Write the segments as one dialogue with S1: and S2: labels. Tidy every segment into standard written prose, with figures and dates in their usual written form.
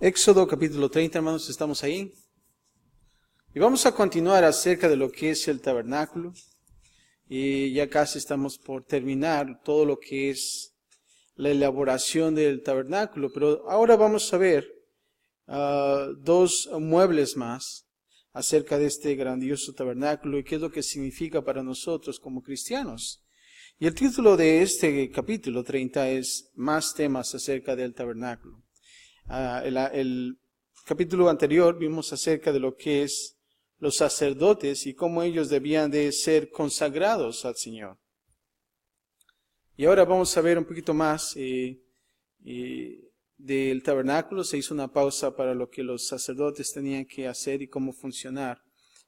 S1: Éxodo capítulo 30, hermanos, estamos ahí. Y vamos a continuar acerca de lo que es el tabernáculo. Y ya casi estamos por terminar todo lo que es la elaboración del tabernáculo. Pero ahora vamos a ver dos muebles más acerca de este grandioso tabernáculo y qué es lo que significa para nosotros como cristianos. Y el título de este capítulo 30 es Más temas acerca del tabernáculo. El capítulo anterior vimos acerca de lo que es los sacerdotes y cómo ellos debían de ser consagrados al Señor. Y ahora vamos a ver un poquito más del tabernáculo. Se hizo una pausa para lo que los sacerdotes tenían que hacer y cómo funcionar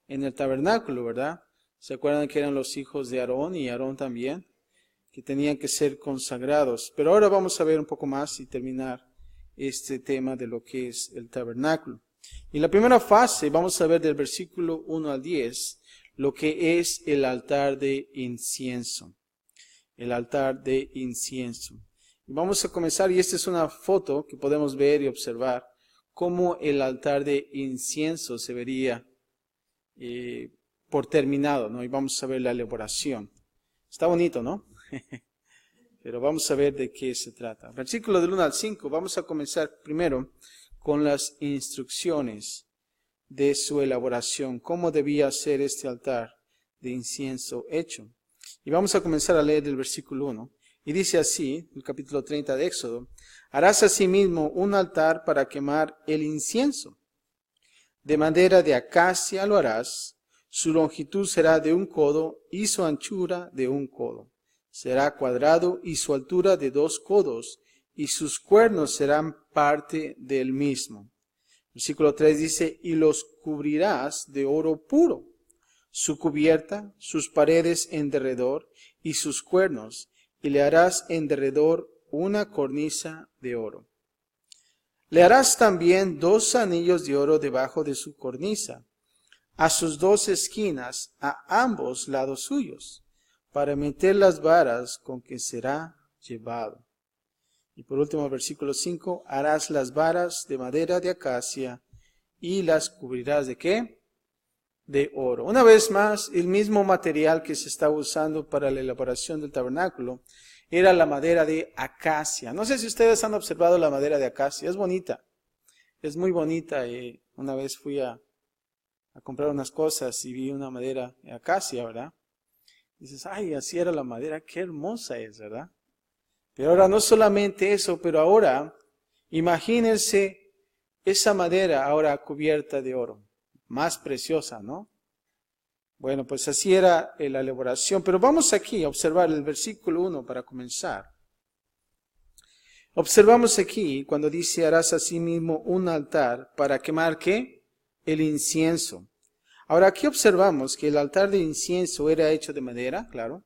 S1: en el tabernáculo, ¿verdad? ¿Se acuerdan que eran los hijos de Aarón y Aarón también? Que tenían que ser consagrados. Pero ahora vamos a ver un poco más y terminar este tema de lo que es el tabernáculo. Y la primera fase, vamos a ver del versículo 1 al 10, lo que es el altar de incienso. El altar de incienso. Y vamos a comenzar, y esta es una foto que podemos ver y observar, cómo el altar de incienso se vería por terminado, ¿no? Y vamos a ver la elaboración. Está bonito, ¿no? Pero vamos a ver de qué se trata. Versículo del 1 al 5, vamos a comenzar primero con las instrucciones de su elaboración, cómo debía ser este altar de incienso hecho. Y vamos a comenzar a leer el versículo 1. Y dice así, el capítulo 30 de Éxodo: harás asimismo un altar para quemar el incienso. De madera de acacia lo harás, su longitud será de 1 codo y su anchura de 1 codo. Será cuadrado y su altura de 2 codos, y sus cuernos serán parte del mismo. Versículo 3 dice: y los cubrirás de oro puro, su cubierta, sus paredes en derredor y sus cuernos, y le harás en derredor una cornisa de oro. Le harás también 2 anillos de oro debajo de su cornisa, a sus 2 esquinas, a ambos lados suyos, para meter las varas con que será llevado. Y por último, versículo 5, harás las varas de madera de acacia y las cubrirás ¿de qué? De oro. Una vez más, el mismo material que se estaba usando para la elaboración del tabernáculo era la madera de acacia. No sé si ustedes han observado la madera de acacia, es bonita, es muy bonita. Una vez fui a comprar unas cosas y vi una madera de acacia, ¿verdad? Dices, ay, así era la madera, qué hermosa es, ¿verdad? Pero ahora no solamente eso, pero ahora imagínense esa madera ahora cubierta de oro, más preciosa, ¿no? Bueno, pues así era la elaboración, pero vamos aquí a observar el versículo 1 para comenzar. Observamos aquí cuando dice: harás asimismo un altar para quemar ¿qué? El incienso. Ahora aquí observamos que el altar de incienso era hecho de madera, claro,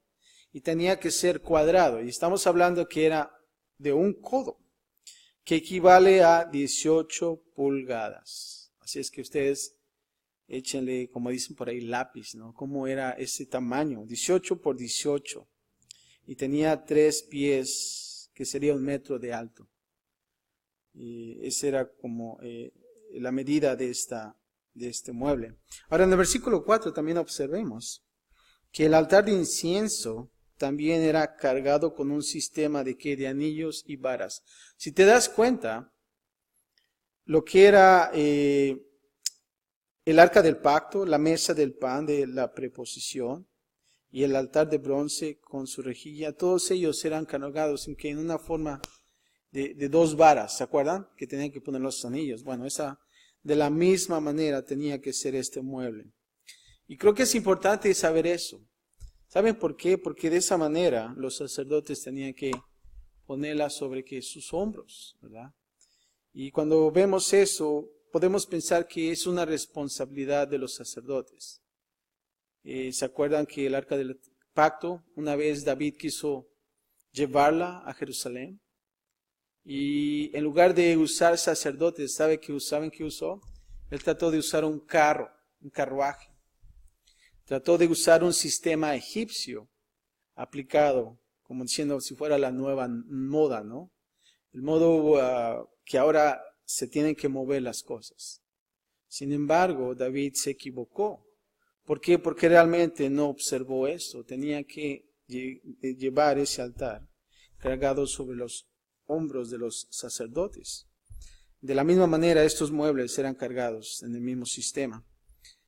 S1: y tenía que ser cuadrado. Y estamos hablando que era de 1 codo, que equivale a 18 pulgadas. Así es que ustedes échenle, como dicen por ahí, lápiz, ¿no? ¿Cómo era ese tamaño? 18 por 18. Y tenía 3 pies, que sería 1 metro de alto. Y esa era como la medida de este mueble. Ahora en el versículo 4 también observemos que el altar de incienso también era cargado con un sistema de anillos y varas. Si te das cuenta, lo que era el arca del pacto, la mesa del pan de la preposición y el altar de bronce con su rejilla, todos ellos eran cargados en una forma de 2 varas, ¿se acuerdan? Que tenían que poner los anillos. Bueno, de la misma manera tenía que ser este mueble. Y creo que es importante saber eso. ¿Saben por qué? Porque de esa manera los sacerdotes tenían que ponerla sobre sus hombros, ¿verdad? Y cuando vemos eso, podemos pensar que es una responsabilidad de los sacerdotes. ¿Se acuerdan que el arca del pacto, una vez David quiso llevarla a Jerusalén? Y en lugar de usar sacerdotes, ¿saben qué usó? Él trató de usar un carruaje. Trató de usar un sistema egipcio aplicado, como diciendo si fuera la nueva moda, ¿no? El modo que ahora se tienen que mover las cosas. Sin embargo, David se equivocó. ¿Por qué? Porque realmente no observó esto. Tenía que llevar ese altar cargado sobre los hombros de los sacerdotes. De la misma manera, estos muebles eran cargados en el mismo sistema.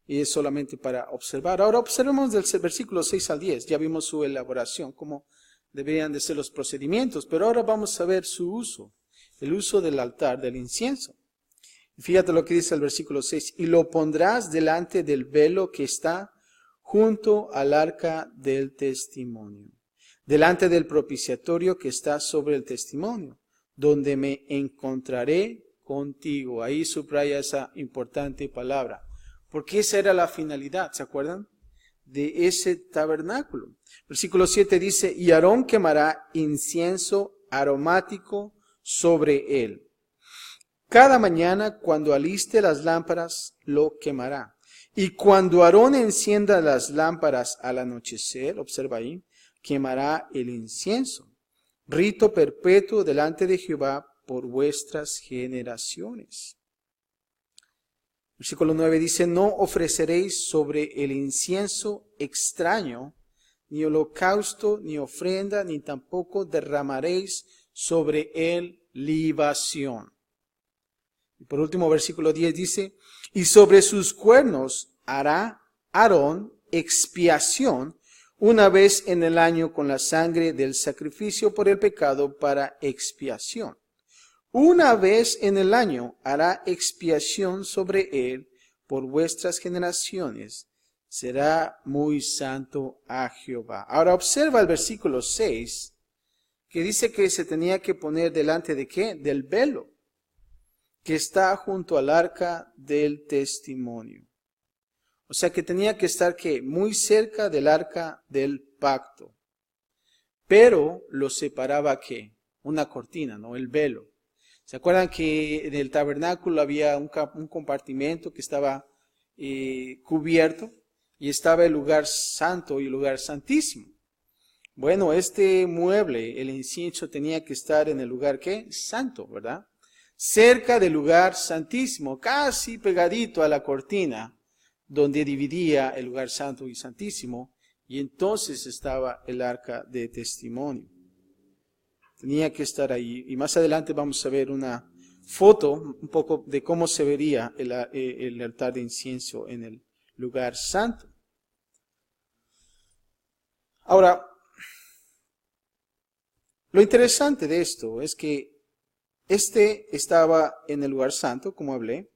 S1: Y es solamente para observar. Ahora observemos del versículo 6 al 10. Ya vimos su elaboración, cómo deberían de ser los procedimientos. Pero ahora vamos a ver su uso. El uso del altar, del incienso. Fíjate lo que dice el versículo 6. Y lo pondrás delante del velo que está junto al arca del testimonio. Delante del propiciatorio que está sobre el testimonio. Donde me encontraré contigo. Ahí subraya esa importante palabra. Porque esa era la finalidad, ¿se acuerdan? De ese tabernáculo. Versículo 7 dice, y Aarón quemará incienso aromático sobre él. Cada mañana cuando aliste las lámparas, lo quemará. Y cuando Aarón encienda las lámparas al anochecer, observa ahí, quemará el incienso. Rito perpetuo delante de Jehová por vuestras generaciones. Versículo 9 dice, no ofreceréis sobre el incienso extraño, ni holocausto, ni ofrenda, ni tampoco derramaréis sobre él libación. Y por último, versículo 10 dice, y sobre sus cuernos hará Aarón expiación una vez en el año con la sangre del sacrificio por el pecado para expiación. Una vez en el año hará expiación sobre él por vuestras generaciones. Será muy santo a Jehová. Ahora observa el versículo 6, que dice que se tenía que poner delante de ¿qué? Del velo, que está junto al arca del testimonio. O sea que tenía que estar ¿qué? Muy cerca del arca del pacto. Pero lo separaba ¿qué? Una cortina, ¿no? El velo. ¿Se acuerdan que en el tabernáculo había un compartimento que estaba cubierto y estaba el lugar santo y el lugar santísimo? Bueno, este mueble, el incienso, tenía que estar en el lugar ¿qué? Santo, ¿verdad? Cerca del lugar santísimo, casi pegadito a la cortina donde dividía el lugar santo y santísimo, y entonces estaba el arca de testimonio. Tenía que estar ahí. Y más adelante vamos a ver una foto un poco de cómo se vería el altar de incienso en el lugar santo. Ahora, lo interesante de esto es que este estaba en el lugar santo, como hablé,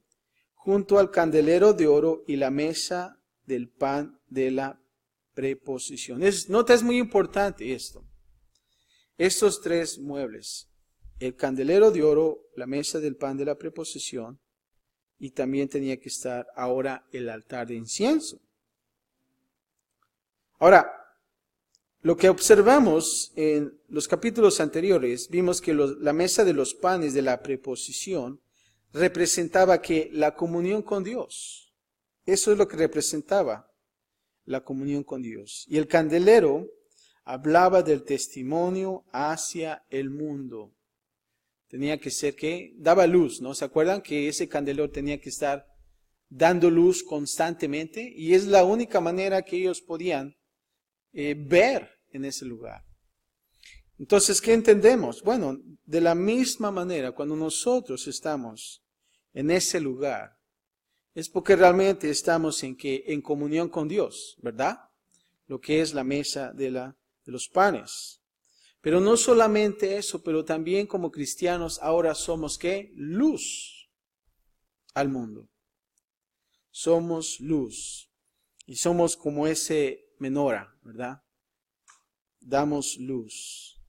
S1: junto al candelero de oro y la mesa del pan de la preposición. Nota, es muy importante esto. Estos tres muebles, el candelero de oro, la mesa del pan de la preposición, y también tenía que estar ahora el altar de incienso. Ahora, lo que observamos en los capítulos anteriores, vimos que la mesa de los panes de la preposición representaba que la comunión con Dios. Eso es lo que representaba la comunión con Dios. Y el candelero hablaba del testimonio hacia el mundo. Tenía que ser que daba luz, ¿no? ¿Se acuerdan que ese candelero tenía que estar dando luz constantemente? Y es la única manera que ellos podían ver en ese lugar. Entonces, ¿qué entendemos? Bueno, de la misma manera, cuando nosotros estamos en ese lugar, es porque realmente estamos en comunión con Dios, ¿verdad? Lo que es la mesa de los panes. Pero no solamente eso, pero también como cristianos ahora somos ¿qué? Luz al mundo. Somos luz. Y somos como ese menora, ¿verdad? Damos luz.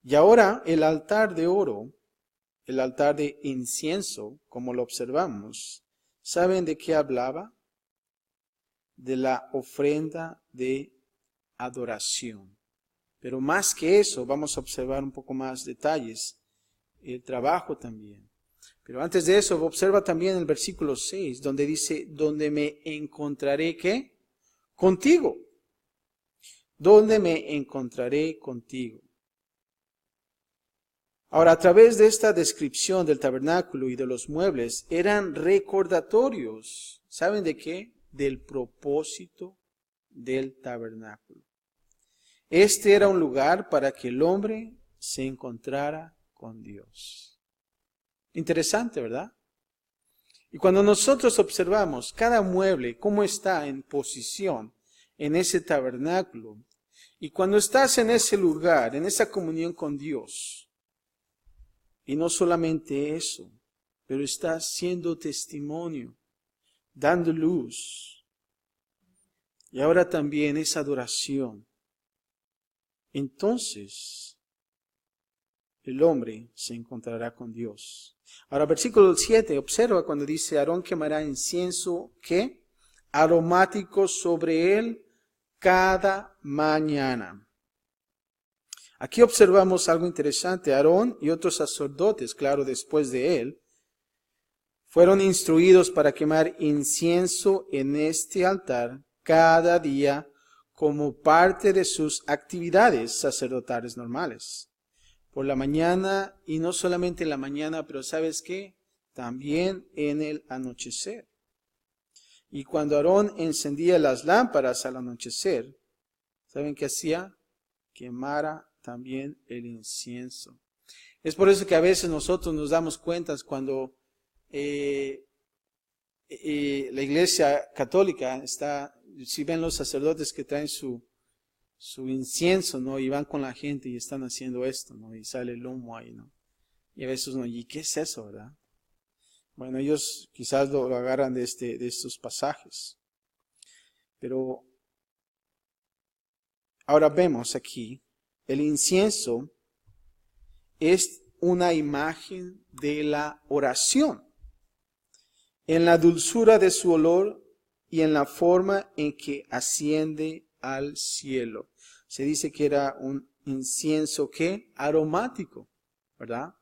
S1: Y ahora el altar de oro, el altar de incienso, como lo observamos, ¿saben de qué hablaba? De la ofrenda de adoración. Pero más que eso, vamos a observar un poco más detalles, el trabajo también. Pero antes de eso, observa también el versículo 6, donde dice, donde me encontraré, ¿qué? Contigo. Donde me encontraré contigo. Ahora, a través de esta descripción del tabernáculo y de los muebles, eran recordatorios. ¿Saben de qué? Del propósito del tabernáculo. Este era un lugar para que el hombre se encontrara con Dios. Interesante, ¿verdad? Y cuando nosotros observamos cada mueble, cómo está en posición en ese tabernáculo, y cuando estás en ese lugar, en esa comunión con Dios, y no solamente eso, pero estás siendo testimonio, dando luz, y ahora también esa adoración, entonces el hombre se encontrará con Dios. Ahora, versículo 7, observa cuando dice, Aarón quemará incienso, ¿qué? Aromático sobre él cada mañana. Aquí observamos algo interesante. Aarón y otros sacerdotes, claro, después de él, fueron instruidos para quemar incienso en este altar cada día como parte de sus actividades sacerdotales normales. Por la mañana, y no solamente en la mañana, pero ¿sabes qué? También en el anochecer. Y cuando Aarón encendía las lámparas al anochecer, ¿saben qué hacía? Quemara también el incienso. Es por eso que a veces nosotros nos damos cuenta cuando la iglesia católica está, si ven los sacerdotes que traen su incienso, ¿no? Y van con la gente y están haciendo esto, ¿no? Y sale el humo ahí, ¿no? Y a veces uno, ¿y qué es eso, verdad? Bueno, ellos quizás lo agarran de estos pasajes. Pero ahora vemos aquí, el incienso es una imagen de la oración, en la dulzura de su olor y en la forma en que asciende al cielo. Se dice que era un incienso, ¿qué? Aromático, ¿verdad?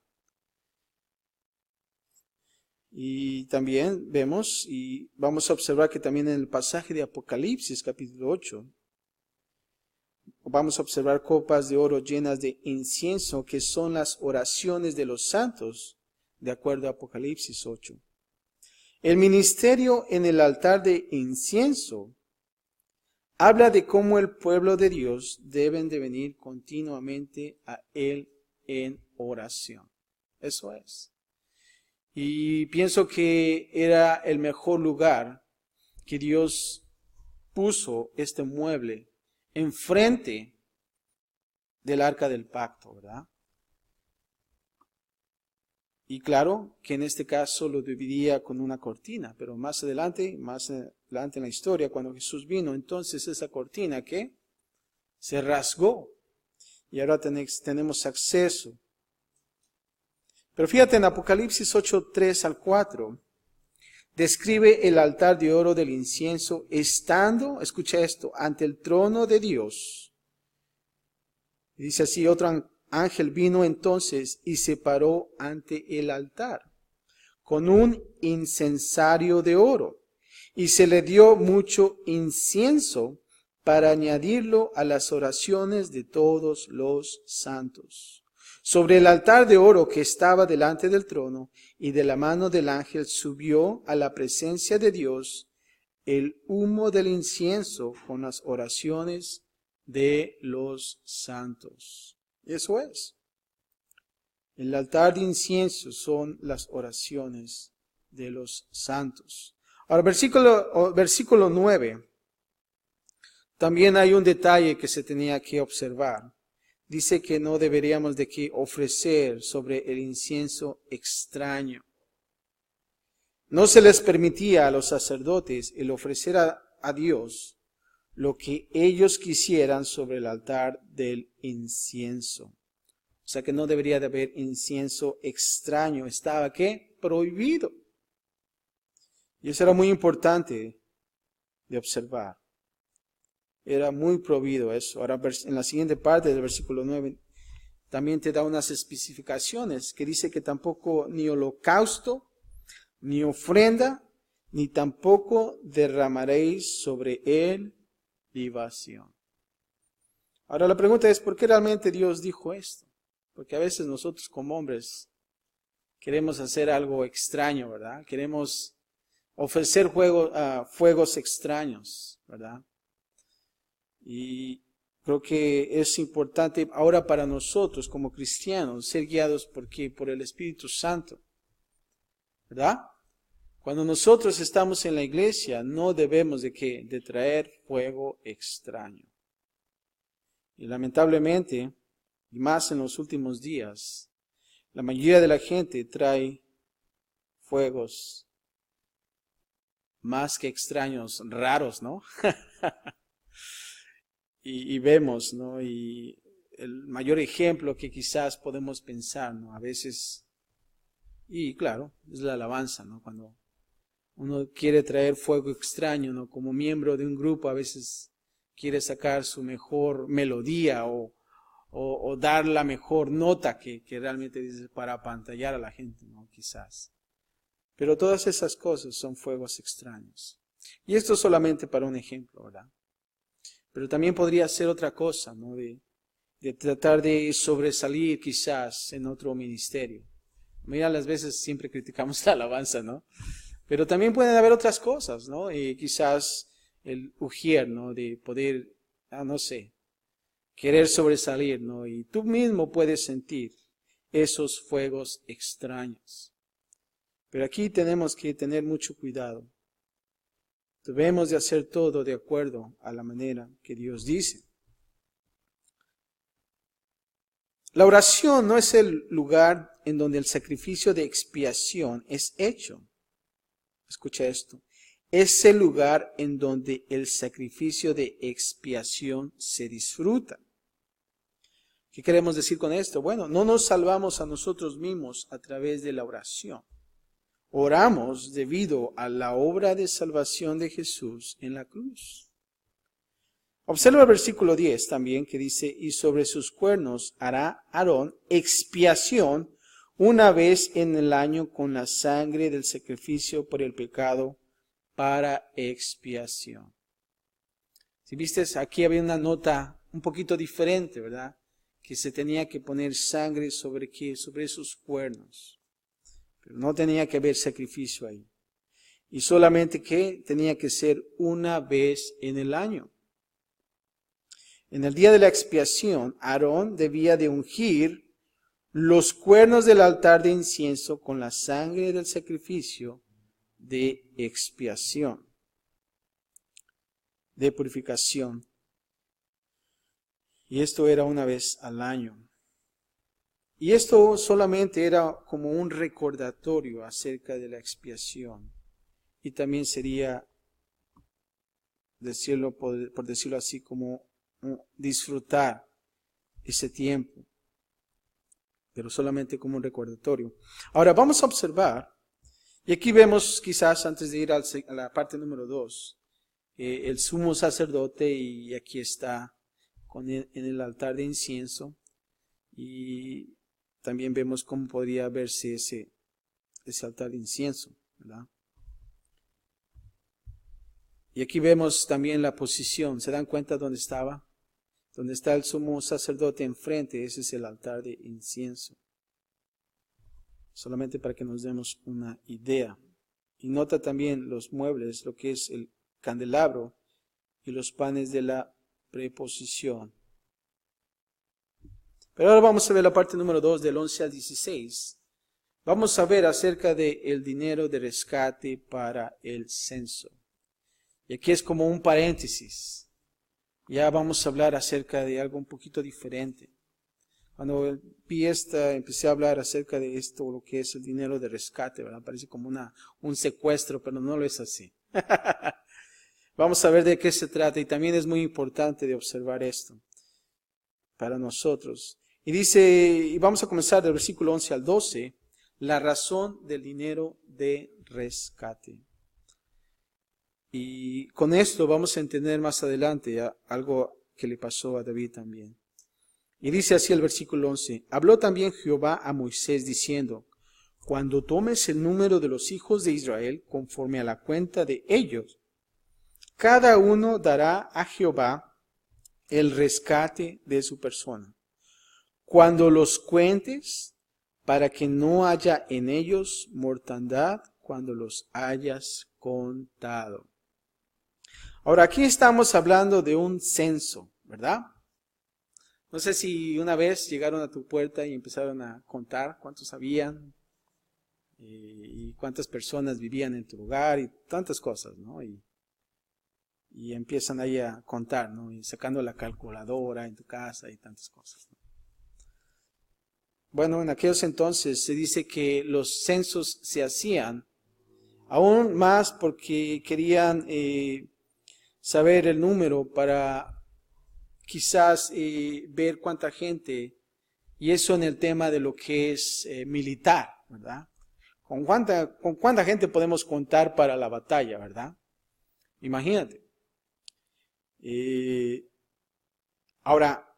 S1: Y también vemos, y vamos a observar que también en el pasaje de Apocalipsis, capítulo 8, vamos a observar copas de oro llenas de incienso, que son las oraciones de los santos, de acuerdo a Apocalipsis 8. El ministerio en el altar de incienso habla de cómo el pueblo de Dios deben de venir continuamente a Él en oración. Eso es. Y pienso que era el mejor lugar que Dios puso este mueble enfrente del arca del pacto, ¿verdad? Y claro que en este caso lo dividía con una cortina, pero más adelante en la historia, cuando Jesús vino, entonces esa cortina que se rasgó y ahora tenemos acceso. Pero fíjate en Apocalipsis 8, 3 al 4, describe el altar de oro del incienso estando, escucha esto, ante el trono de Dios. Y dice así, otro ángel vino entonces y se paró ante el altar con un incensario de oro, y se le dio mucho incienso para añadirlo a las oraciones de todos los santos. Sobre el altar de oro que estaba delante del trono, y de la mano del ángel subió a la presencia de Dios el humo del incienso con las oraciones de los santos. Eso es. El altar de incienso son las oraciones de los santos. Ahora, versículo 9. También hay un detalle que se tenía que observar. Dice que no deberíamos de que ofrecer sobre el incienso extraño. No se les permitía a los sacerdotes el ofrecer a Dios lo que ellos quisieran sobre el altar del incienso. O sea que no debería de haber incienso extraño. Estaba, ¿qué? Prohibido. Y eso era muy importante de observar. Era muy prohibido eso. Ahora en la siguiente parte del versículo 9 también te da unas especificaciones que dice que tampoco ni holocausto, ni ofrenda, ni tampoco derramaréis sobre él libación. Ahora la pregunta es, ¿por qué realmente Dios dijo esto? Porque a veces nosotros como hombres queremos hacer algo extraño, ¿verdad? Queremos ofrecer fuegos extraños, ¿verdad? Y creo que es importante ahora para nosotros como cristianos ser guiados por el Espíritu Santo, ¿verdad? Cuando nosotros estamos en la iglesia no debemos de traer fuego extraño. Y lamentablemente, y más en los últimos días, la mayoría de la gente trae fuegos más que extraños, raros, ¿no? y vemos, ¿no? Y el mayor ejemplo que quizás podemos pensar, ¿no? A veces, y claro, es la alabanza, ¿no? Cuando uno quiere traer fuego extraño, ¿no? Como miembro de un grupo, a veces quiere sacar su mejor melodía o dar la mejor nota que realmente dice para apantallar a la gente, ¿no? Quizás. Pero todas esas cosas son fuegos extraños. Y esto solamente para un ejemplo, ¿verdad? Pero también podría ser otra cosa, ¿no? De tratar de sobresalir quizás en otro ministerio. Mira, las veces siempre criticamos la alabanza, ¿no? Pero también pueden haber otras cosas, ¿no? Y quizás el ujier, ¿no? De poder, no sé, querer sobresalir, ¿no? Y tú mismo puedes sentir esos fuegos extraños. Pero aquí tenemos que tener mucho cuidado. Debemos de hacer todo de acuerdo a la manera que Dios dice. La oración no es el lugar en donde el sacrificio de expiación es hecho. Escucha esto. Es el lugar en donde el sacrificio de expiación se disfruta. ¿Qué queremos decir con esto? Bueno, no nos salvamos a nosotros mismos a través de la oración. Oramos debido a la obra de salvación de Jesús en la cruz. Observa el versículo 10 también que dice, y sobre sus cuernos hará Aarón expiación una vez en el año con la sangre del sacrificio por el pecado para expiación. Si viste, aquí había una nota un poquito diferente, ¿verdad? Que se tenía que poner sangre sobre qué, sobre esos cuernos. Pero no tenía que haber sacrificio ahí. Y solamente que tenía que ser una vez en el año. En el día de la expiación, Aarón debía de ungir los cuernos del altar de incienso con la sangre del sacrificio de expiación, de purificación. Y esto era una vez al año. Y esto solamente era como un recordatorio acerca de la expiación. Y también sería, por decirlo así, como disfrutar ese tiempo. Pero solamente como un recordatorio. Ahora vamos a observar, y aquí vemos quizás antes de ir a la parte número 2, el sumo sacerdote, y aquí está en el altar de incienso. Y también vemos cómo podría verse ese altar de incienso, ¿verdad? Y aquí vemos también la posición. ¿Se dan cuenta dónde estaba? Donde está el sumo sacerdote enfrente, ese es el altar de incienso. Solamente para que nos demos una idea. Y nota también los muebles, lo que es el candelabro y los panes de la preposición. Pero ahora vamos a ver la parte número 2 del 11 al 16. Vamos a ver acerca del dinero de rescate para el censo. Y aquí es como un paréntesis. Ya vamos a hablar acerca de algo un poquito diferente. Cuando vi empecé a hablar acerca de esto, lo que es el dinero de rescate, ¿verdad? Parece como un secuestro, pero no lo es así. Vamos a ver de qué se trata y también es muy importante de observar esto para nosotros. Y dice, y vamos a comenzar del versículo 11 al 12, la razón del dinero de rescate. Y con esto vamos a entender más adelante algo que le pasó a David también. Y dice así el versículo 11, habló también Jehová a Moisés diciendo, cuando tomes el número de los hijos de Israel conforme a la cuenta de ellos, cada uno dará a Jehová el rescate de su persona. cuando los cuentes, para que no haya en ellos mortandad cuando los hayas contado. Ahora, aquí estamos hablando de un censo, ¿verdad? No sé si una vez llegaron a tu puerta y empezaron a contar cuántos habían y cuántas personas vivían en tu lugar y tantas cosas, ¿no? Y empiezan ahí a contar, ¿no? Y sacando la calculadora en tu casa y tantas cosas, ¿no? Bueno, en aquellos entonces se dice que los censos se hacían aún más porque querían saber el número para quizás ver cuánta gente, y eso en el tema de lo que es militar, ¿verdad? ¿Con cuánta gente podemos contar para la batalla, verdad? Imagínate. Ahora,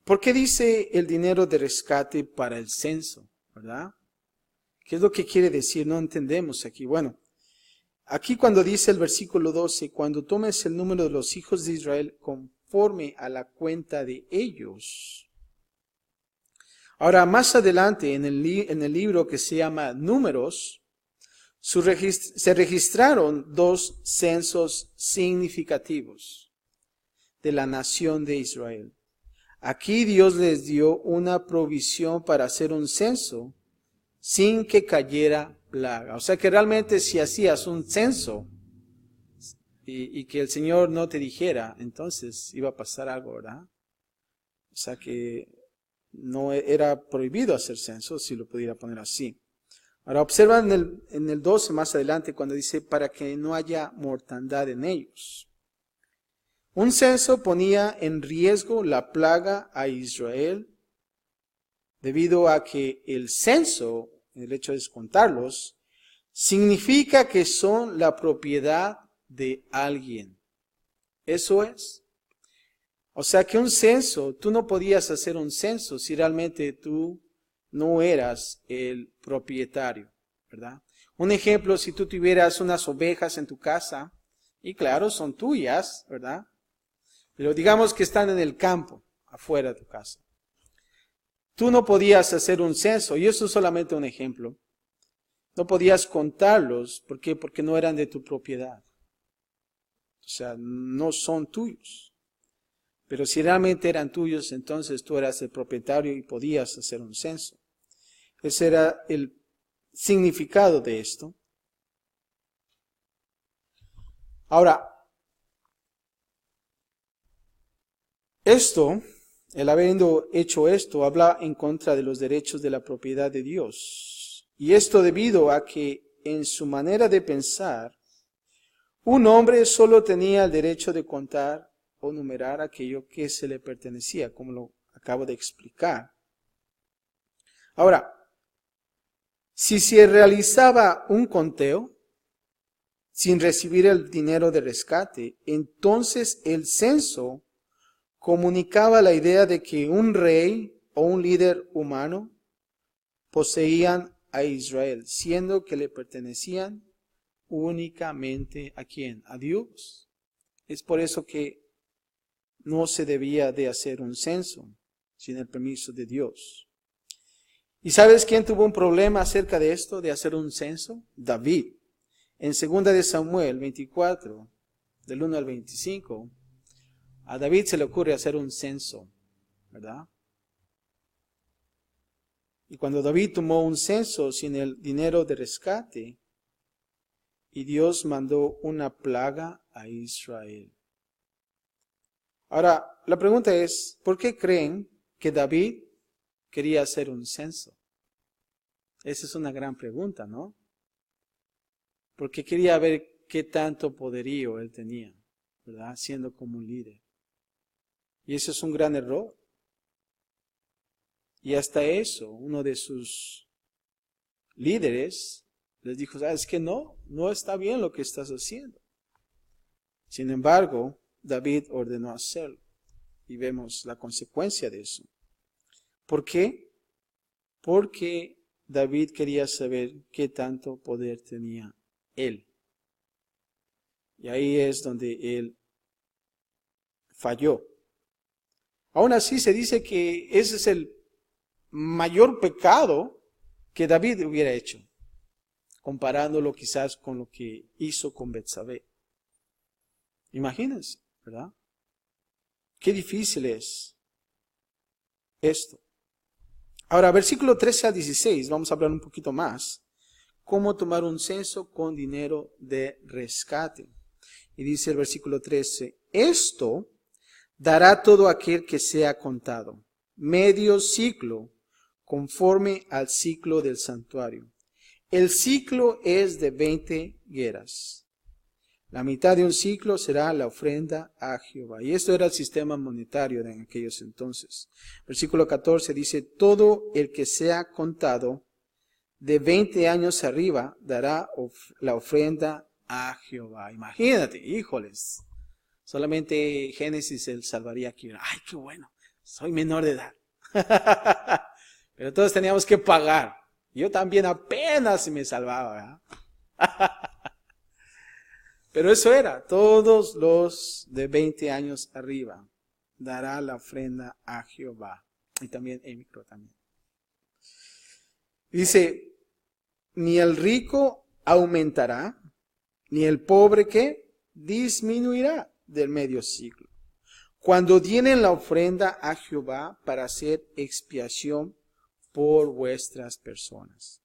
S1: ¿por qué dice el dinero de rescate para el censo, verdad? ¿Qué es lo que quiere decir? No entendemos aquí. Bueno, aquí cuando dice el versículo 12, cuando tomes el número de los hijos de Israel conforme a la cuenta de ellos. Ahora, más adelante en el libro que se llama Números, se registraron dos censos significativos de la nación de Israel. Aquí Dios les dio una provisión para hacer un censo sin que cayera plaga. O sea que realmente si hacías un censo y que el Señor no te dijera, entonces iba a pasar algo, ¿verdad? O sea que no era prohibido hacer censo, si lo pudiera poner así. Ahora observa en el 12 más adelante cuando dice para que no haya mortandad en ellos. Un censo ponía en riesgo la plaga a Israel debido a que el censo, el hecho de contarlos, significa que son la propiedad de alguien. Eso es. O sea que un censo, tú no podías hacer un censo si realmente tú no eras el propietario, ¿verdad? Un ejemplo, si tú tuvieras unas ovejas en tu casa, y claro, son tuyas, ¿verdad? Pero digamos que están en el campo, afuera de tu casa. Tú no podías hacer un censo, y eso es solamente un ejemplo. No podías contarlos, ¿por qué? Porque no eran de tu propiedad. O sea, no son tuyos. Pero si realmente eran tuyos, entonces tú eras el propietario y podías hacer un censo. Ese era el significado de esto. Ahora, el habiendo hecho esto, habla en contra de los derechos de la propiedad de Dios. Y esto debido a que en su manera de pensar, un hombre solo tenía el derecho de contar o numerar aquello que se le pertenecía, como lo acabo de explicar. Ahora, si se realizaba un conteo sin recibir el dinero de rescate, entonces el censo comunicaba la idea de que un rey o un líder humano poseían a Israel, siendo que le pertenecían únicamente ¿a quién? A Dios. Es por eso que no se debía de hacer un censo sin el permiso de Dios. ¿Y sabes quién tuvo un problema acerca de esto, de hacer un censo? David. En 2 de Samuel 24, del 1 al 25, a David se le ocurre hacer un censo, ¿verdad? Y cuando David tomó un censo sin el dinero de rescate, y Dios mandó una plaga a Israel. Ahora, la pregunta es, ¿por qué creen que David quería hacer un censo? Esa es una gran pregunta, ¿no? Porque quería ver qué tanto poderío él tenía, ¿verdad? Siendo como un líder. Y eso es un gran error. Y hasta eso, uno de sus líderes les dijo, ¿sabes qué? No está bien lo que estás haciendo. Sin embargo, David ordenó hacerlo. Y vemos la consecuencia de eso. ¿Por qué? Porque David quería saber qué tanto poder tenía él. Y ahí es donde él falló. Aún así se dice que ese es el mayor pecado que David hubiera hecho, comparándolo quizás con lo que hizo con Betsabé. Imagínense, ¿verdad? Qué difícil es esto. Ahora, versículo 13 al 16, vamos a hablar un poquito más. Cómo tomar un censo con dinero de rescate. Y dice el versículo 13, esto dará todo aquel que sea contado, medio ciclo, conforme al ciclo del santuario. El ciclo es de 20 gueras. La mitad de un ciclo será la ofrenda a Jehová. Y esto era el sistema monetario de en aquellos entonces. Versículo 14 dice, todo el que sea contado de 20 años arriba dará la ofrenda a Jehová. Imagínate, híjoles. Solamente Génesis él salvaría aquí. Ay, qué bueno, soy menor de edad. Pero todos teníamos que pagar. Yo también apenas me salvaba, ¿verdad? Pero eso era, todos los de 20 años arriba dará la ofrenda a Jehová. Y también Emicro también. Dice, ni el rico aumentará, ni el pobre que disminuirá del medio ciclo. Cuando tienen la ofrenda a Jehová para hacer expiación por vuestras personas.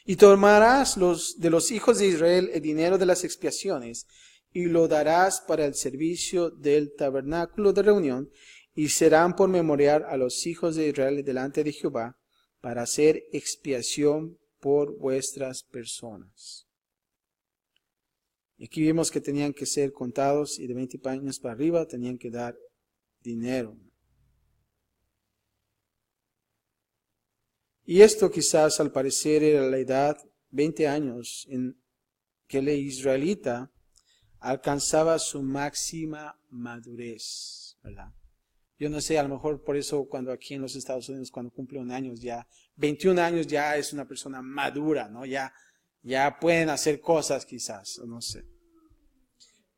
S1: Y tomarás de los hijos de Israel el dinero de las expiaciones y lo darás para el servicio del tabernáculo de reunión y serán por memorial a los hijos de Israel delante de Jehová para hacer expiación por vuestras personas. Y aquí vimos que tenían que ser contados y de 20 años para arriba tenían que dar dinero. Y esto quizás al parecer era la edad, 20 años, en que el israelita alcanzaba su máxima madurez, ¿verdad? Yo no sé, a lo mejor por eso cuando aquí en los Estados Unidos, cuando cumple un año, ya 21 años ya es una persona madura, ¿no? Ya pueden hacer cosas quizás, o no sé.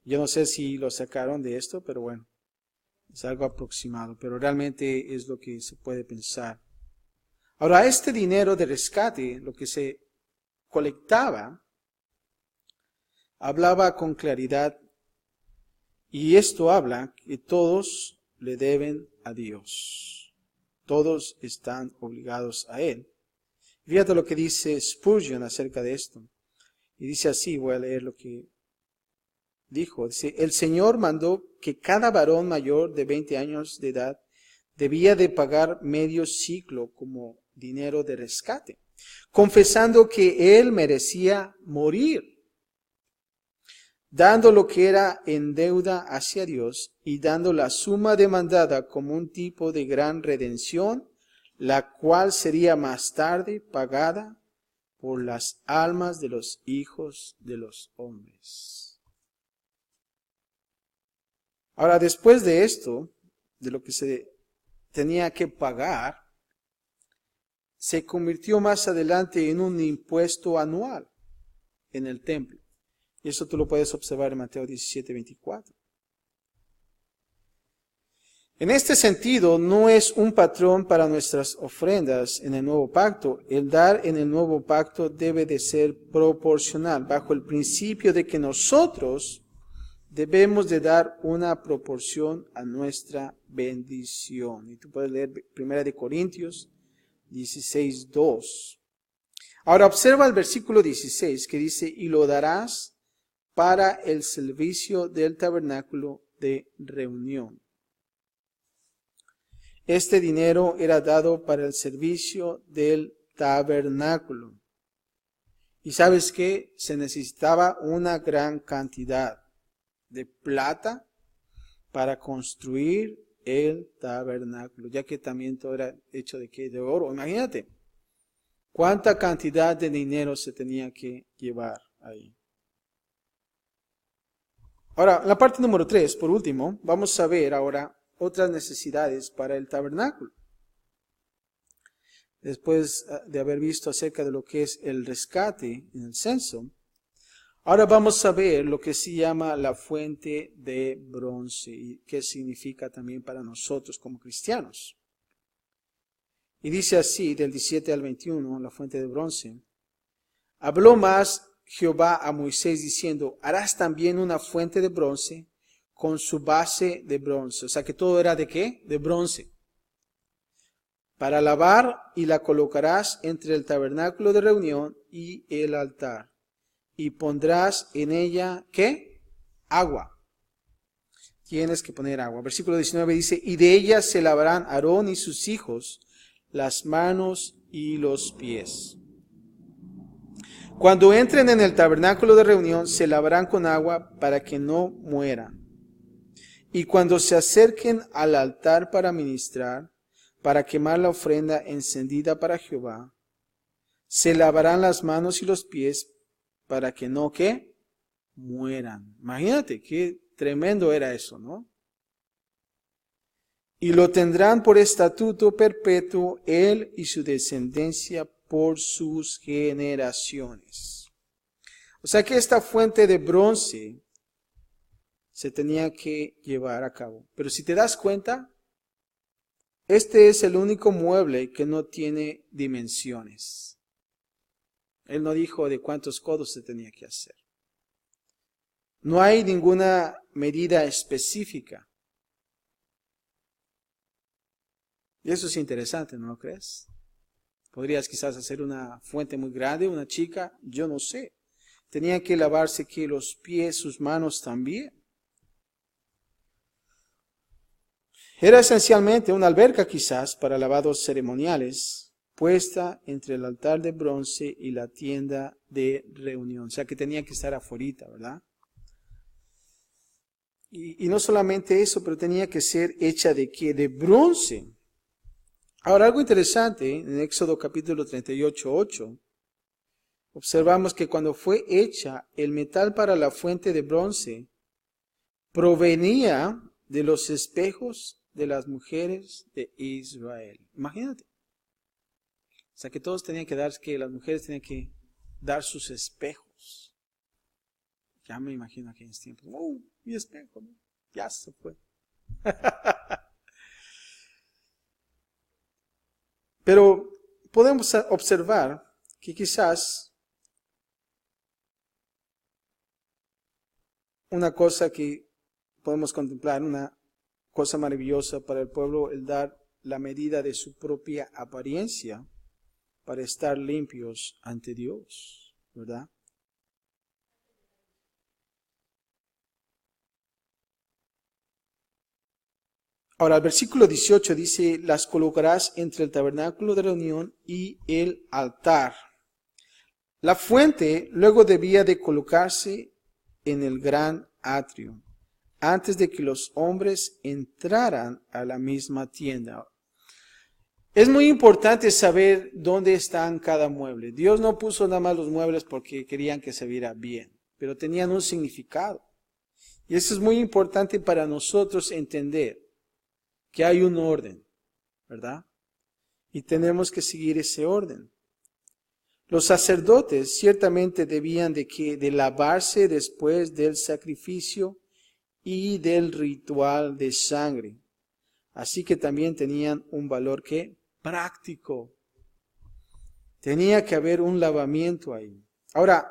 S1: Yo no sé si lo sacaron de esto, pero bueno, es algo aproximado, pero realmente es lo que se puede pensar. Ahora, este dinero de rescate, lo que se colectaba, hablaba con claridad, y esto habla que todos le deben a Dios. Todos están obligados a Él. Fíjate lo que dice Spurgeon acerca de esto. Y dice así, voy a leer lo que dijo. Dice, el Señor mandó que cada varón mayor de 20 años de edad debía de pagar medio ciclo como dinero de rescate, confesando que él merecía morir, dando lo que era en deuda hacia Dios y dando la suma demandada como un tipo de gran redención, la cual sería más tarde pagada por las almas de los hijos de los hombres. Ahora, después de esto, de lo que se tenía que pagar, se convirtió más adelante en un impuesto anual en el templo. Y eso tú lo puedes observar en Mateo 17:24. En este sentido, no es un patrón para nuestras ofrendas en el nuevo pacto. El dar en el nuevo pacto debe de ser proporcional, bajo el principio de que nosotros debemos de dar una proporción a nuestra bendición. Y tú puedes leer 1 Corintios 16:2. Ahora observa el versículo 16 que dice, y lo darás para el servicio del tabernáculo de reunión. Este dinero era dado para el servicio del tabernáculo. Y sabes que se necesitaba una gran cantidad de plata para construir el tabernáculo, ya que también todo era hecho de ¿qué? De oro. Imagínate cuánta cantidad de dinero se tenía que llevar ahí. Ahora, en la parte número 3, por último, vamos a ver ahora otras necesidades para el tabernáculo. Después de haber visto acerca de lo que es el rescate en el censo, ahora vamos a ver lo que se llama la fuente de bronce y qué significa también para nosotros como cristianos. Y dice así, del 17 al 21, la fuente de bronce. Habló más Jehová a Moisés diciendo, harás también una fuente de bronce con su base de bronce. O sea que todo era ¿de qué? De bronce. Para lavar, y la colocarás entre el tabernáculo de reunión y el altar. Y pondrás en ella, ¿qué? Agua. Tienes que poner agua. Versículo 19 dice, y de ella se lavarán Aarón y sus hijos las manos y los pies. Cuando entren en el tabernáculo de reunión, se lavarán con agua para que no mueran. Y cuando se acerquen al altar para ministrar, para quemar la ofrenda encendida para Jehová, se lavarán las manos y los pies para que no, ¿qué? Mueran. Imagínate qué tremendo era eso, ¿no? Y lo tendrán por estatuto perpetuo él y su descendencia por sus generaciones. O sea que esta fuente de bronce se tenía que llevar a cabo. Pero si te das cuenta, este es el único mueble que no tiene dimensiones. Él no dijo de cuántos codos se tenía que hacer. No hay ninguna medida específica. Y eso es interesante, ¿no lo crees? Podrías quizás hacer una fuente muy grande, una chica, yo no sé. Tenían que lavarse que los pies, sus manos también. Era esencialmente una alberca quizás para lavados ceremoniales, puesta entre el altar de bronce y la tienda de reunión. O sea que tenía que estar afuera, ¿verdad? Y no solamente eso, pero tenía que ser hecha de ¿qué? De bronce. Ahora, algo interesante, en Éxodo capítulo 38, 8, observamos que cuando fue hecha, el metal para la fuente de bronce provenía de los espejos de las mujeres de Israel. Imagínate. O sea que todos tenían que dar, que las mujeres tenían que dar sus espejos. Ya me imagino aquellos tiempos. Mi espejo, ¿no? Ya se fue. Pero podemos observar que quizás una cosa que podemos contemplar, una cosa maravillosa para el pueblo, el dar la medida de su propia apariencia para estar limpios ante Dios, ¿verdad? Ahora, el versículo 18 dice, las colocarás entre el tabernáculo de reunión y el altar. La fuente luego debía de colocarse en el gran atrio, antes de que los hombres entraran a la misma tienda. Es muy importante saber dónde están cada mueble. Dios no puso nada más los muebles porque querían que se viera bien, pero tenían un significado. Y eso es muy importante para nosotros entender que hay un orden, ¿verdad? Y tenemos que seguir ese orden. Los sacerdotes ciertamente debían de lavarse después del sacrificio y del ritual de sangre. Así que también tenían un valor que práctico. Tenía que haber un lavamiento ahí. Ahora,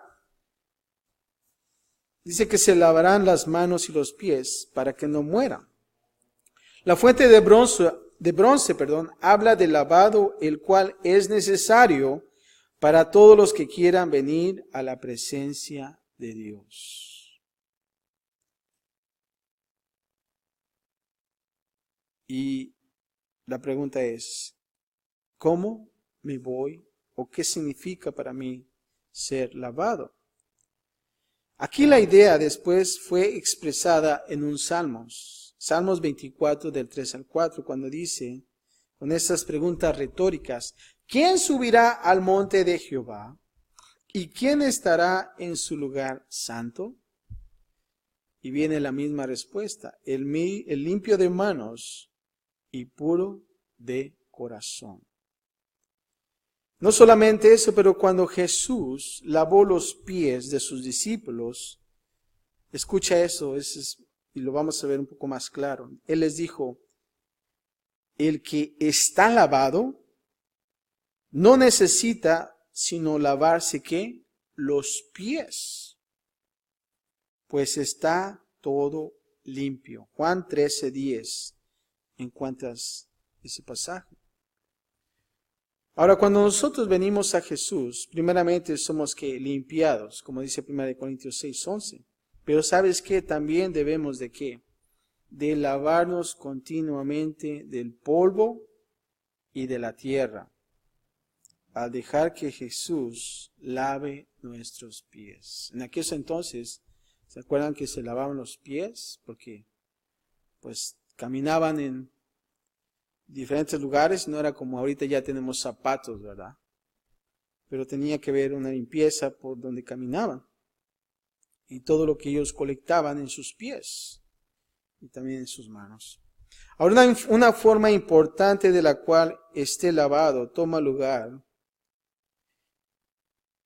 S1: dice que se lavarán las manos y los pies para que no mueran. La fuente de bronce, habla del lavado, el cual es necesario para todos los que quieran venir a la presencia de Dios. Y la pregunta es, ¿cómo me voy o qué significa para mí ser lavado? Aquí la idea después fue expresada en un Salmos 24 del 3 al 4, cuando dice, con estas preguntas retóricas, ¿quién subirá al monte de Jehová? ¿Y quién estará en su lugar santo? Y viene la misma respuesta, el limpio de manos y puro de corazón. No solamente eso, pero cuando Jesús lavó los pies de sus discípulos, escucha eso, y lo vamos a ver un poco más claro. Él les dijo, el que está lavado, no necesita sino lavarse ¿qué? Los pies, pues está todo limpio. Juan 13:10. ¿Encuentras ese pasaje? Ahora, cuando nosotros venimos a Jesús, primeramente somos que limpiados, como dice 1 Corintios 6:11. Pero ¿sabes qué? También debemos de ¿qué? De lavarnos continuamente del polvo y de la tierra, al dejar que Jesús lave nuestros pies. En aquellos entonces, ¿se acuerdan que se lavaban los pies? Porque pues caminaban en diferentes lugares, no era como ahorita ya tenemos zapatos, ¿verdad? Pero tenía que haber una limpieza por donde caminaban y todo lo que ellos colectaban en sus pies y también en sus manos. Ahora, una forma importante de la cual este lavado toma lugar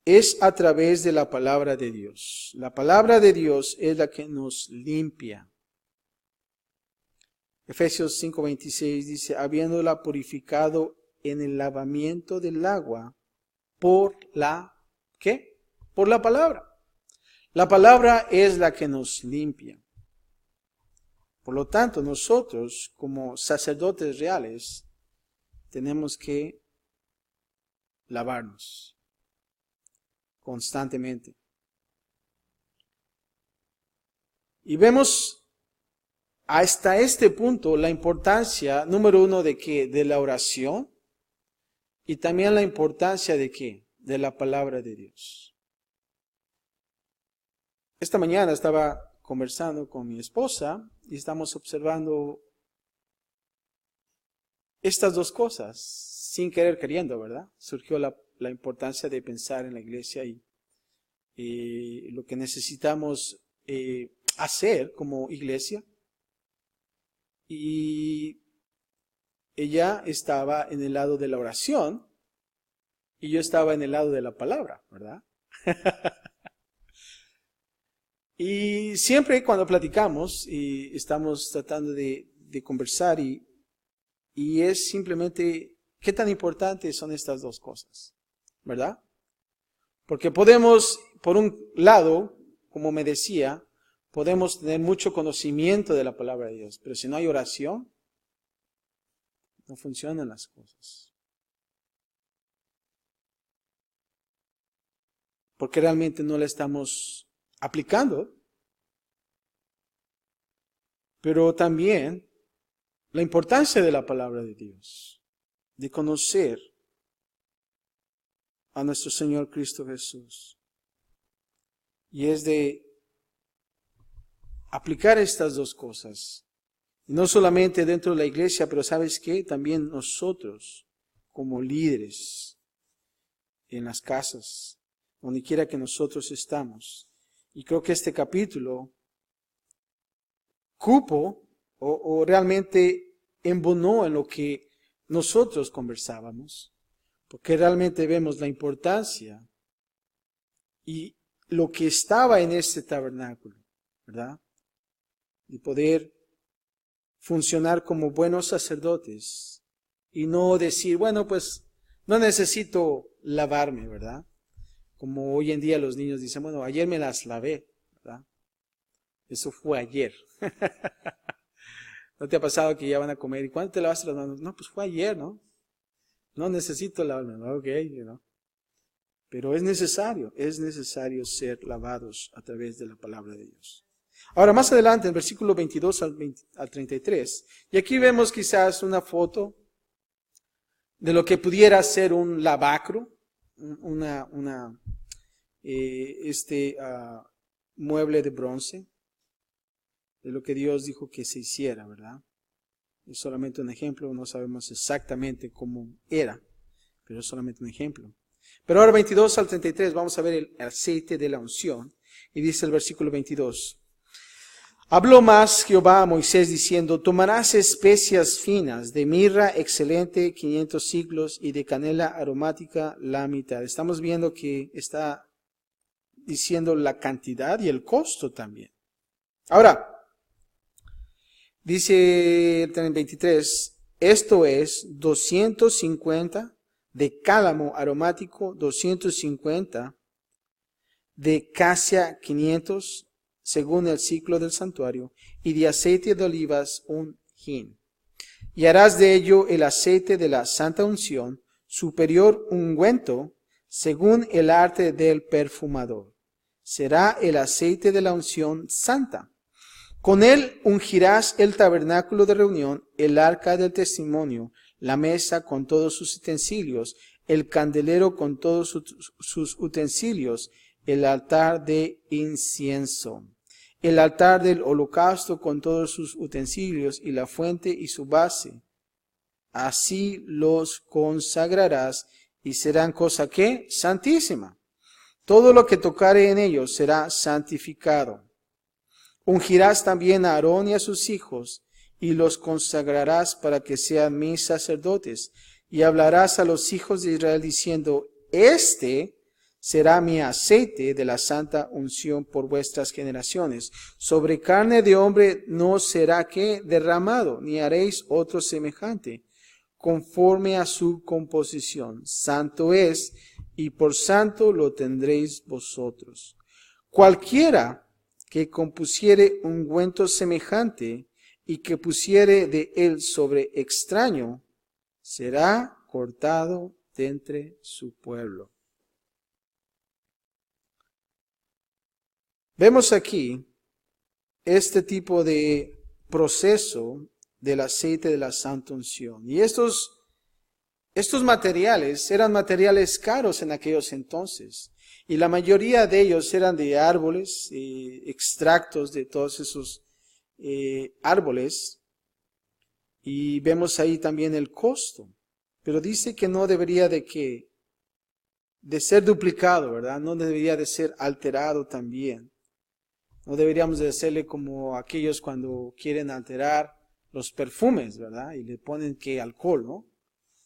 S1: es a través de la palabra de Dios. La palabra de Dios es la que nos limpia. Efesios 5:26 dice, habiéndola purificado en el lavamiento del agua por la, ¿qué? Por la palabra. La palabra es la que nos limpia. Por lo tanto, nosotros como sacerdotes reales tenemos que lavarnos constantemente. Y vemos hasta este punto la importancia, número uno, de qué, de la oración, y también la importancia de qué, de la palabra de Dios. Esta mañana estaba conversando con mi esposa y estamos observando estas dos cosas, sin querer queriendo, ¿verdad? Surgió la importancia de pensar en la iglesia y lo que necesitamos hacer como iglesia. Y ella estaba en el lado de la oración y yo estaba en el lado de la palabra, ¿verdad? Y siempre cuando platicamos y estamos tratando de conversar y es simplemente qué tan importantes son estas dos cosas, ¿verdad? Porque podemos, por un lado, como me decía, podemos tener mucho conocimiento de la palabra de Dios, pero si no hay oración, no funcionan las cosas. Porque realmente no la estamos aplicando. Pero también la importancia de la palabra de Dios, de conocer a nuestro Señor Cristo Jesús. Y es de aplicar estas dos cosas. Y no solamente dentro de la iglesia, pero ¿sabes qué? También nosotros, como líderes, en las casas, donde quiera que nosotros estamos. Y creo que este capítulo cupo o realmente embonó en lo que nosotros conversábamos, porque realmente vemos la importancia y lo que estaba en este tabernáculo, ¿verdad? De poder funcionar como buenos sacerdotes y no decir, bueno, pues no necesito lavarme, ¿verdad? Como hoy en día los niños dicen, bueno, ayer me las lavé, ¿verdad? Eso fue ayer. ¿No te ha pasado que ya van a comer? ¿Y cuándo te lavaste las manos? No, pues fue ayer, ¿no? No necesito lavarme, ¿no? Ok, ¿no? Pero es necesario ser lavados a través de la palabra de Dios. Ahora, más adelante, en versículo 22 al 33, y aquí vemos quizás una foto de lo que pudiera ser un lavacro, mueble de bronce, de lo que Dios dijo que se hiciera, ¿verdad? Es solamente un ejemplo, no sabemos exactamente cómo era, pero es solamente un ejemplo. Pero ahora 22 al 33 vamos a ver el aceite de la unción, y dice el versículo 22. Habló más Jehová a Moisés diciendo, tomarás especias finas, de mirra excelente 500 siclos y de canela aromática la mitad. Estamos viendo que está diciendo la cantidad y el costo también. Ahora, dice el 23, esto es 250 de cálamo aromático 250, de casia 500, según el ciclo del santuario, y de aceite de olivas 1 hin. Y harás de ello el aceite de la santa unción, superior ungüento, según el arte del perfumador. Será el aceite de la unción santa. Con él ungirás el tabernáculo de reunión, el arca del testimonio, la mesa con todos sus utensilios, el candelero con todos sus utensilios, el altar de incienso, el altar del holocausto con todos sus utensilios y la fuente y su base. Así los consagrarás y serán cosa que santísima. Todo lo que tocare en ellos será santificado. Ungirás también a Aarón y a sus hijos y los consagrarás para que sean mis sacerdotes. Y hablarás a los hijos de Israel diciendo, este será mi aceite de la santa unción por vuestras generaciones. Sobre carne de hombre no será que derramado, ni haréis otro semejante, conforme a su composición. Santo es, y por santo lo tendréis vosotros. Cualquiera que compusiere ungüento semejante y que pusiere de él sobre extraño, será cortado de entre su pueblo. Vemos aquí este tipo de proceso del aceite de la santa unción. Y estos materiales eran materiales caros en aquellos entonces. Y la mayoría de ellos eran de árboles, extractos de todos esos árboles. Y vemos ahí también el costo. Pero dice que no debería de ser duplicado, ¿verdad? No debería de ser alterado también. No deberíamos de hacerle como aquellos cuando quieren alterar los perfumes, ¿verdad? Y le ponen que alcohol, ¿no?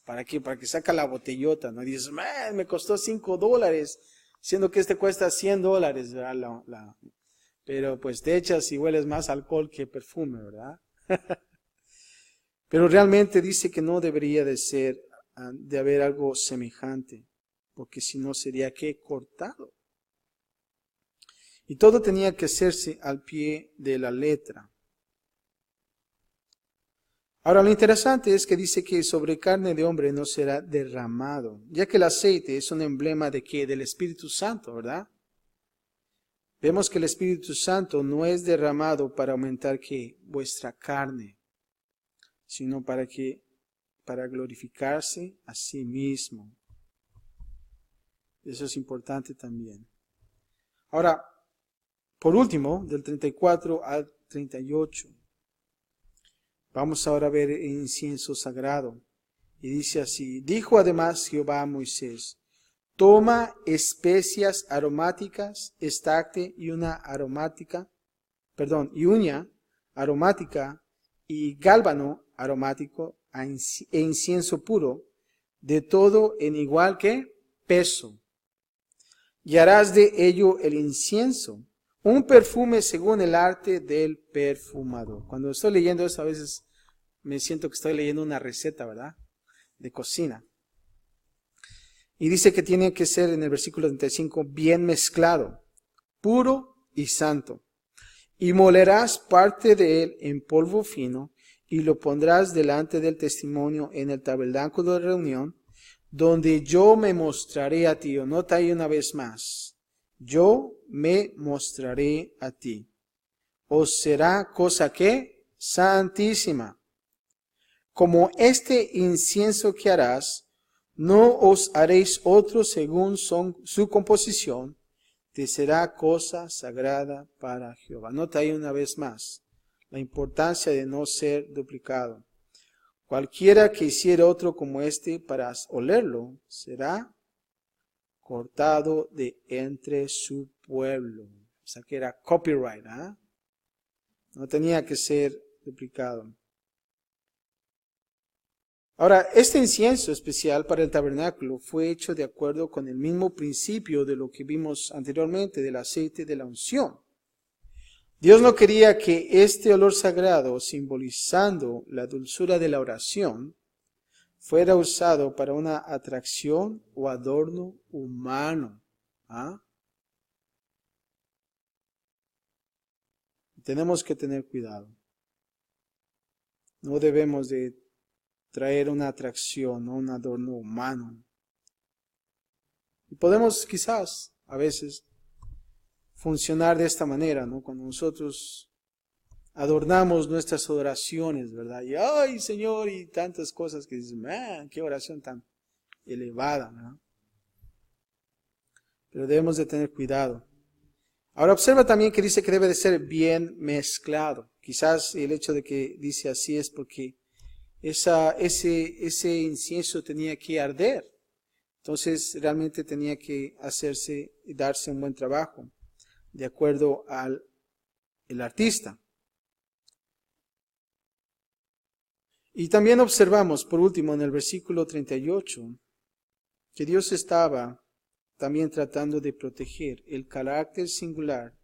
S1: ¿Para qué? Para que saca la botellota, ¿no? Y dices, me costó $5, siendo que este cuesta $100, ¿verdad? Pero pues te echas y hueles más alcohol que perfume, ¿verdad? Pero realmente dice que no debería de haber algo semejante, porque si no sería que cortado. Y todo tenía que hacerse al pie de la letra. Ahora, lo interesante es que dice que sobre carne de hombre no será derramado, ya que el aceite es un emblema de ¿qué? Del Espíritu Santo, ¿verdad? Vemos que el Espíritu Santo no es derramado para aumentar ¿qué? Vuestra carne, sino para glorificarse a sí mismo. Eso es importante también. Ahora, por último, del 34 al 38. Vamos ahora a ver el incienso sagrado. Y dice así, dijo además Jehová a Moisés, toma especias aromáticas, estacte y uña aromática y gálbano aromático e incienso puro, de todo en igual que peso. Y harás de ello el incienso, un perfume según el arte del perfumador. Cuando estoy leyendo esto, a veces me siento que estoy leyendo una receta, ¿verdad? De cocina. Y dice que tiene que ser, en el versículo 35, bien mezclado, puro y santo. Y molerás parte de él en polvo fino, y lo pondrás delante del testimonio en el tabernáculo de reunión, donde yo me mostraré a ti. Nota ahí una vez más. Yo me mostraré a ti. Os será cosa que santísima. Como este incienso que harás, no os haréis otro según su composición, te será cosa sagrada para Jehová. Nota ahí una vez más la importancia de no ser duplicado. Cualquiera que hiciere otro como este para olerlo, será cortado de entre su pueblo. O sea que era copyright, ¿eh? No tenía que ser duplicado. Ahora, este incienso especial para el tabernáculo fue hecho de acuerdo con el mismo principio de lo que vimos anteriormente del aceite de la unción. Dios no quería que este olor sagrado, simbolizando la dulzura de la oración, fuera usado para una atracción o adorno humano. ¿Ah? Tenemos que tener cuidado. No debemos de traer una atracción o un adorno humano. Y podemos quizás a veces funcionar de esta manera, ¿no? Cuando nosotros adornamos nuestras oraciones, ¿verdad? Y ¡ay, Señor! Y tantas cosas que dicen, ¡man! ¡Qué oración tan elevada! ¿no? Pero debemos de tener cuidado. Ahora observa también que dice que debe de ser bien mezclado. Quizás el hecho de que dice así es porque ese incienso tenía que arder. Entonces realmente tenía que hacerse y darse un buen trabajo de acuerdo al el artista. Y también observamos, por último, en el versículo 38, que Dios estaba también tratando de proteger el carácter singular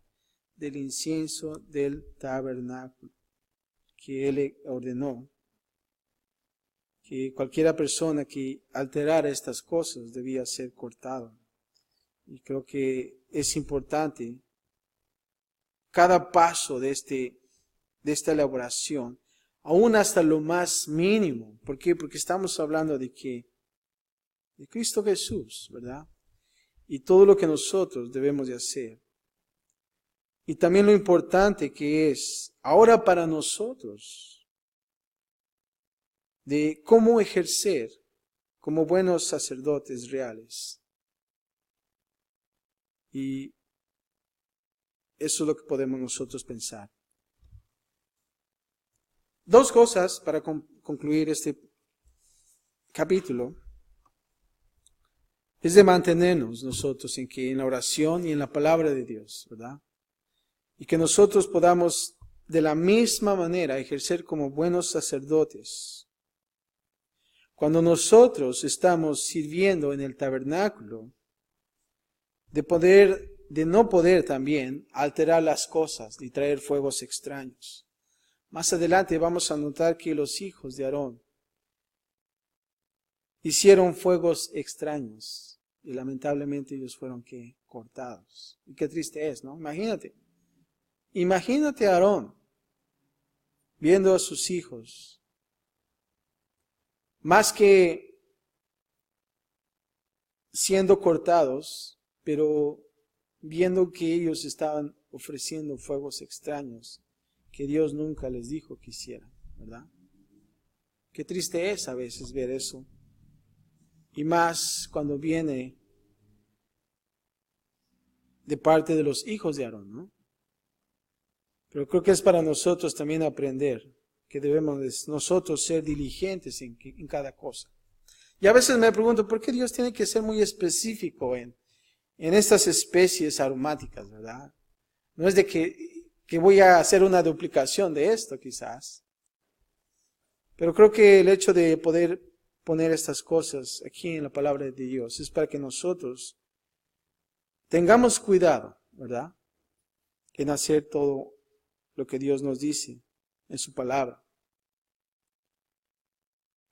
S1: del incienso del tabernáculo, que Él ordenó que cualquiera persona que alterara estas cosas debía ser cortado. Y creo que es importante cada paso de esta elaboración, aún hasta lo más mínimo. ¿Por qué? Porque estamos hablando de Cristo Jesús, ¿verdad? Y todo lo que nosotros debemos de hacer. Y también lo importante que es ahora para nosotros de cómo ejercer como buenos sacerdotes reales. Y eso es lo que podemos nosotros pensar. Dos cosas para concluir este capítulo. Es de mantenernos nosotros en la oración y en la palabra de Dios, ¿verdad? Y que nosotros podamos de la misma manera ejercer como buenos sacerdotes. Cuando nosotros estamos sirviendo en el tabernáculo, de no poder también alterar las cosas y traer fuegos extraños. Más adelante vamos a notar que los hijos de Aarón hicieron fuegos extraños y lamentablemente ellos fueron cortados. Y qué triste es, ¿no? Imagínate a Aarón viendo a sus hijos, más que siendo cortados, pero viendo que ellos estaban ofreciendo fuegos extraños que Dios nunca les dijo que hicieran, ¿verdad? Qué triste es a veces ver eso. Y más cuando viene de parte de los hijos de Aarón, ¿no? Pero creo que es para nosotros también aprender que debemos nosotros ser diligentes en cada cosa. Y a veces me pregunto, ¿por qué Dios tiene que ser muy específico en estas especies aromáticas, verdad? No es de que voy a hacer una duplicación de esto, quizás. Pero creo que el hecho de poder poner estas cosas aquí en la palabra de Dios es para que nosotros tengamos cuidado, ¿verdad? En hacer todo lo que Dios nos dice en su palabra.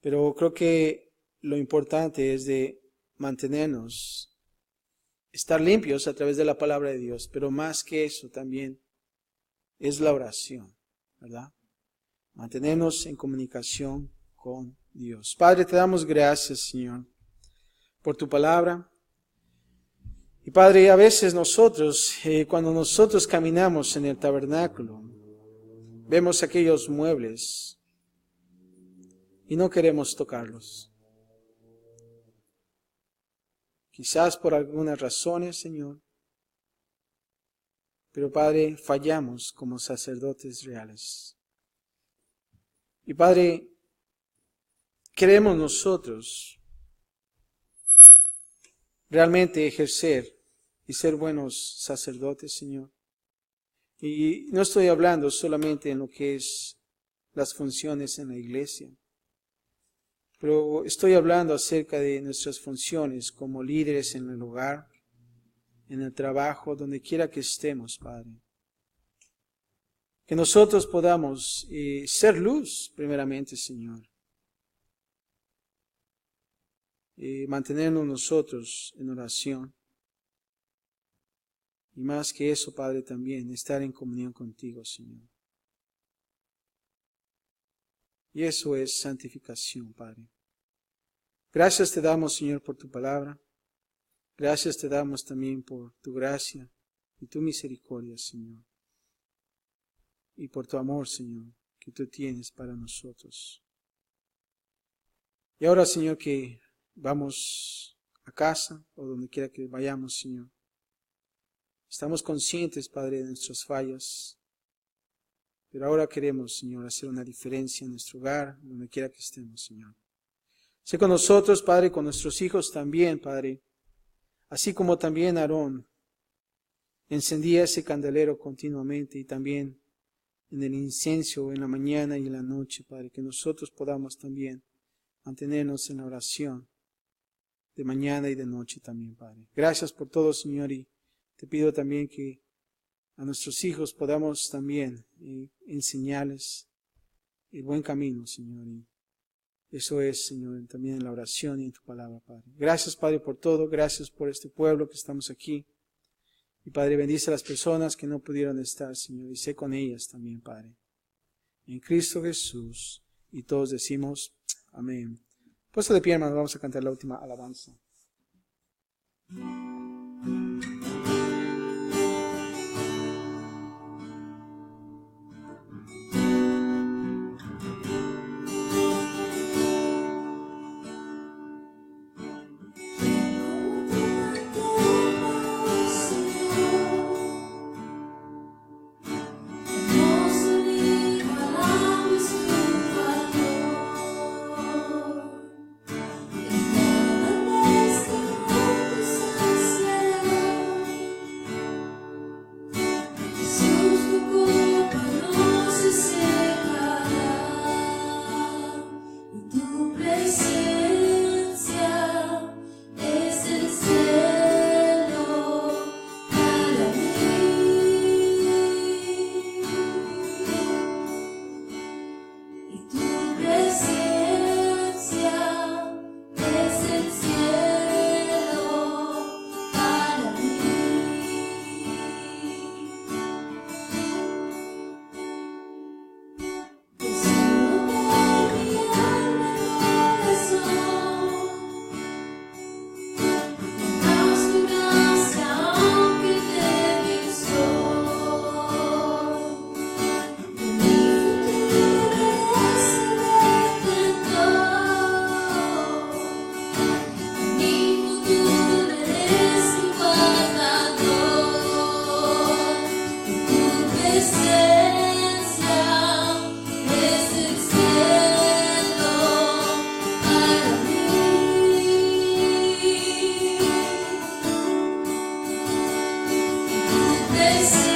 S1: Pero creo que lo importante es de mantenernos, estar limpios a través de la palabra de Dios, pero más que eso también es la oración, ¿verdad? Mantenernos en comunicación con Dios. Padre, te damos gracias, Señor, por tu palabra. Y Padre, a veces nosotros, cuando nosotros caminamos en el tabernáculo, vemos aquellos muebles y no queremos tocarlos. Quizás por algunas razones, Señor. Pero Padre, fallamos como sacerdotes reales. Y Padre, queremos nosotros realmente ejercer y ser buenos sacerdotes, Señor. Y no estoy hablando solamente en lo que es las funciones en la iglesia, pero estoy hablando acerca de nuestras funciones como líderes en el hogar, en el trabajo, donde quiera que estemos, Padre. Que nosotros podamos ser luz, primeramente, Señor. mantenernos nosotros en oración. Y más que eso, Padre, también estar en comunión contigo, Señor. Y eso es santificación, Padre. Gracias te damos, Señor, por tu palabra. Gracias te damos también por tu gracia y tu misericordia, Señor. Y por tu amor, Señor, que tú tienes para nosotros. Y ahora, Señor, que vamos a casa o donde quiera que vayamos, Señor. Estamos conscientes, Padre, de nuestras fallas. Pero ahora queremos, Señor, hacer una diferencia en nuestro hogar, donde quiera que estemos, Señor. Sé con nosotros, Padre, con nuestros hijos también, Padre. Así como también Aarón encendía ese candelero continuamente y también en el incienso en la mañana y en la noche, Padre, que nosotros podamos también mantenernos en la oración de mañana y de noche también, Padre. Gracias por todo, Señor, y te pido también que a nuestros hijos podamos también enseñarles el buen camino, Señor. Y eso es, Señor, también en la oración y en tu palabra, Padre. Gracias, Padre, por todo. Gracias por este pueblo que estamos aquí. Y, Padre, bendice a las personas que no pudieron estar, Señor, y sé con ellas también, Padre. En Cristo Jesús. Y todos decimos, amén. Puesto de pie, hermanos, vamos a cantar la última alabanza.
S2: This